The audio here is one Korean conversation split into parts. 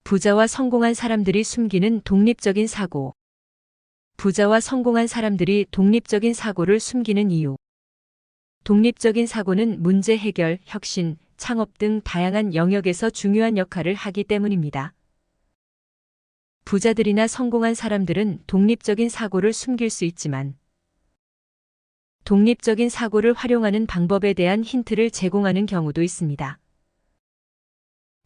부자와 성공한 사람들이 숨기는 독립적인 사고. 부자와 성공한 사람들이 독립적인 사고를 숨기는 이유. 독립적인 사고는 문제 해결, 혁신, 창업 등 다양한 영역에서 중요한 역할을 하기 때문입니다. 부자들이나 성공한 사람들은 독립적인 사고를 숨길 수 있지만, 독립적인 사고를 활용하는 방법에 대한 힌트를 제공하는 경우도 있습니다.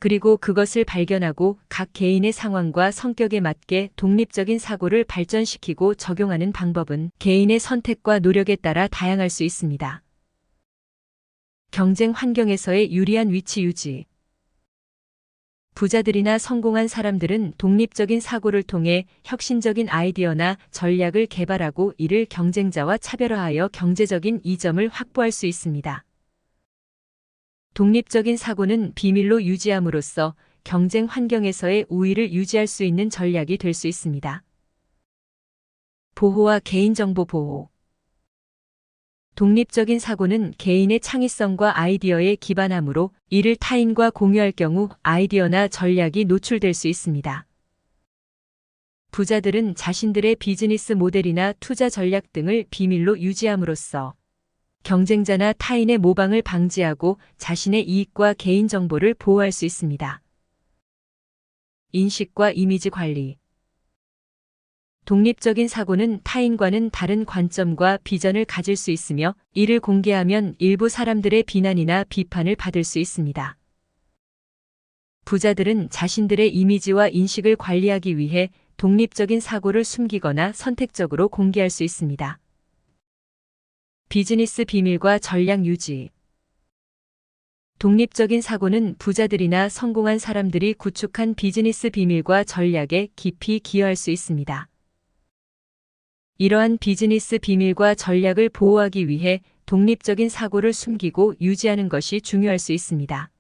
그리고 그것을 발견하고 각 개인의 상황과 성격에 맞게 독립적인 사고를 발전시키고 적용하는 방법은 개인의 선택과 노력에 따라 다양할 수 있습니다. 경쟁 환경에서의 유리한 위치 유지. 부자들이나 성공한 사람들은 독립적인 사고를 통해 혁신적인 아이디어나 전략을 개발하고 이를 경쟁자와 차별화하여 경제적인 이점을 확보할 수 있습니다. 독립적인 사고는 비밀로 유지함으로써 경쟁 환경에서의 우위를 유지할 수 있는 전략이 될 수 있습니다. 보호와 개인정보 보호. 독립적인 사고는 개인의 창의성과 아이디어에 기반하므로 이를 타인과 공유할 경우 아이디어나 전략이 노출될 수 있습니다. 부자들은 자신들의 비즈니스 모델이나 투자 전략 등을 비밀로 유지함으로써 경쟁자나 타인의 모방을 방지하고 자신의 이익과 개인정보를 보호할 수 있습니다. 인식과 이미지 관리. 독립적인 사고는 타인과는 다른 관점과 비전을 가질 수 있으며 이를 공개하면 일부 사람들의 비난이나 비판을 받을 수 있습니다. 부자들은 자신들의 이미지와 인식을 관리하기 위해 독립적인 사고를 숨기거나 선택적으로 공개할 수 있습니다. 비즈니스 비밀과 전략 유지. 독립적인 사고는 부자들이나 성공한 사람들이 구축한 비즈니스 비밀과 전략에 깊이 기여할 수 있습니다. 이러한 비즈니스 비밀과 전략을 보호하기 위해 독립적인 사고를 숨기고 유지하는 것이 중요할 수 있습니다.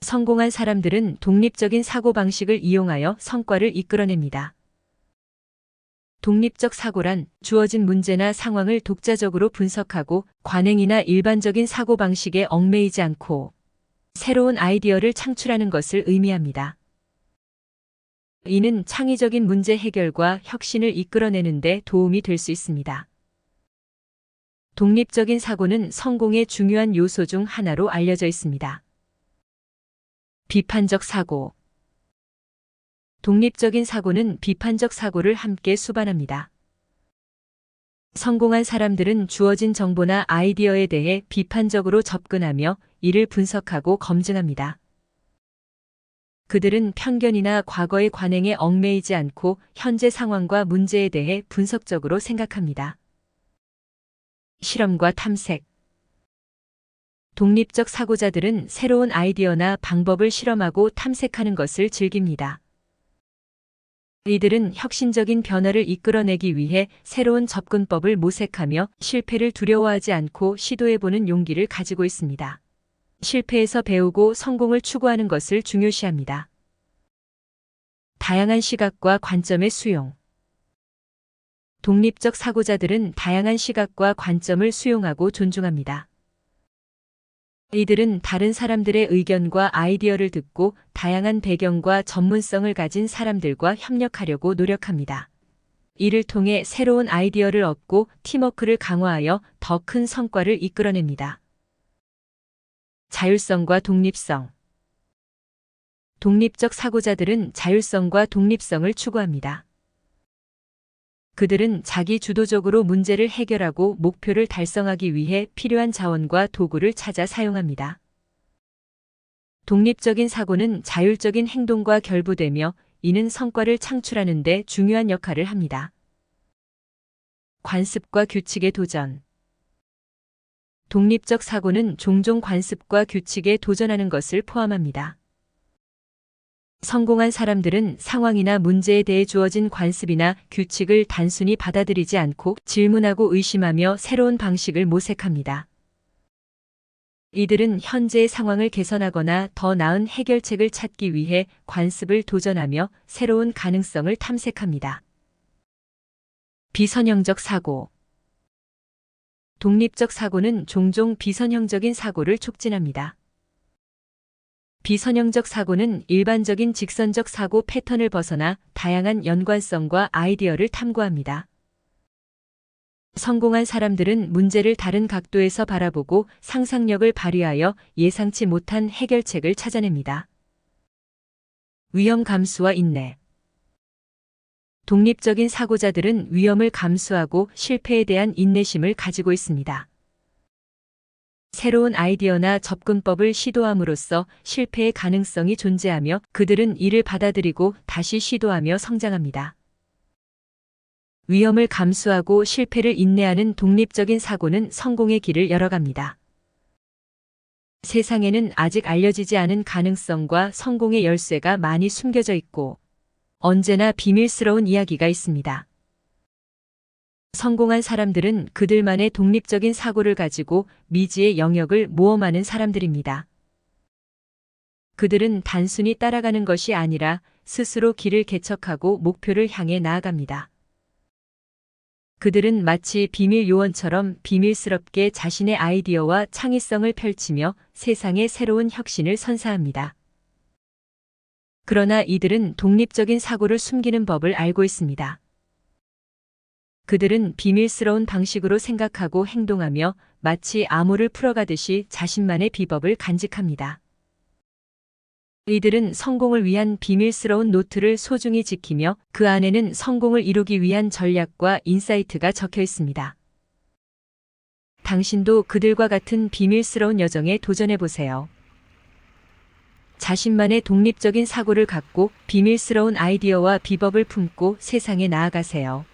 성공한 사람들은 독립적인 사고방식을 이용하여 성과를 이끌어냅니다. 독립적 사고란 주어진 문제나 상황을 독자적으로 분석하고 관행이나 일반적인 사고방식에 얽매이지 않고 새로운 아이디어를 창출하는 것을 의미합니다. 이는 창의적인 문제 해결과 혁신을 이끌어내는 데 도움이 될 수 있습니다. 독립적인 사고는 성공의 중요한 요소 중 하나로 알려져 있습니다. 비판적 사고. 독립적인 사고는 비판적 사고를 함께 수반합니다. 성공한 사람들은 주어진 정보나 아이디어에 대해 비판적으로 접근하며 이를 분석하고 검증합니다. 그들은 편견이나 과거의 관행에 얽매이지 않고 현재 상황과 문제에 대해 분석적으로 생각합니다. 실험과 탐색. 독립적 사고자들은 새로운 아이디어나 방법을 실험하고 탐색하는 것을 즐깁니다. 이들은 혁신적인 변화를 이끌어내기 위해 새로운 접근법을 모색하며 실패를 두려워하지 않고 시도해보는 용기를 가지고 있습니다. 실패에서 배우고 성공을 추구하는 것을 중요시합니다. 다양한 시각과 관점의 수용. 독립적 사고자들은 다양한 시각과 관점을 수용하고 존중합니다. 이들은 다른 사람들의 의견과 아이디어를 듣고 다양한 배경과 전문성을 가진 사람들과 협력하려고 노력합니다. 이를 통해 새로운 아이디어를 얻고 팀워크를 강화하여 더 큰 성과를 이끌어냅니다. 자율성과 독립성. 독립적 사고자들은 자율성과 독립성을 추구합니다. 그들은 자기 주도적으로 문제를 해결하고 목표를 달성하기 위해 필요한 자원과 도구를 찾아 사용합니다. 독립적인 사고는 자율적인 행동과 결부되며 이는 성과를 창출하는 데 중요한 역할을 합니다. 관습과 규칙의 도전. 독립적 사고는 종종 관습과 규칙에 도전하는 것을 포함합니다. 성공한 사람들은 상황이나 문제에 대해 주어진 관습이나 규칙을 단순히 받아들이지 않고 질문하고 의심하며 새로운 방식을 모색합니다. 이들은 현재의 상황을 개선하거나 더 나은 해결책을 찾기 위해 관습을 도전하며 새로운 가능성을 탐색합니다. 비선형적 사고. 독립적 사고는 종종 비선형적인 사고를 촉진합니다. 비선형적 사고는 일반적인 직선적 사고 패턴을 벗어나 다양한 연관성과 아이디어를 탐구합니다. 성공한 사람들은 문제를 다른 각도에서 바라보고 상상력을 발휘하여 예상치 못한 해결책을 찾아냅니다. 위험 감수와 인내. 독립적인 사고자들은 위험을 감수하고 실패에 대한 인내심을 가지고 있습니다. 새로운 아이디어나 접근법을 시도함으로써 실패의 가능성이 존재하며 그들은 이를 받아들이고 다시 시도하며 성장합니다. 위험을 감수하고 실패를 인내하는 독립적인 사고는 성공의 길을 열어갑니다. 세상에는 아직 알려지지 않은 가능성과 성공의 열쇠가 많이 숨겨져 있고 언제나 비밀스러운 이야기가 있습니다. 성공한 사람들은 그들만의 독립적인 사고를 가지고 미지의 영역을 모험하는 사람들입니다. 그들은 단순히 따라가는 것이 아니라 스스로 길을 개척하고 목표를 향해 나아갑니다. 그들은 마치 비밀 요원처럼 비밀스럽게 자신의 아이디어와 창의성을 펼치며 세상의 새로운 혁신을 선사합니다. 그러나 이들은 독립적인 사고를 숨기는 법을 알고 있습니다. 그들은 비밀스러운 방식으로 생각하고 행동하며 마치 암호를 풀어가듯이 자신만의 비법을 간직합니다. 이들은 성공을 위한 비밀스러운 노트를 소중히 지키며 그 안에는 성공을 이루기 위한 전략과 인사이트가 적혀 있습니다. 당신도 그들과 같은 비밀스러운 여정에 도전해 보세요. 자신만의 독립적인 사고를 갖고 비밀스러운 아이디어와 비법을 품고 세상에 나아가세요.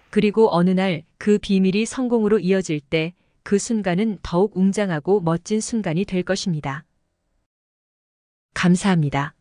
그리고 어느 날 그 비밀이 성공으로 이어질 때 그 순간은 더욱 웅장하고 멋진 순간이 될 것입니다. 감사합니다.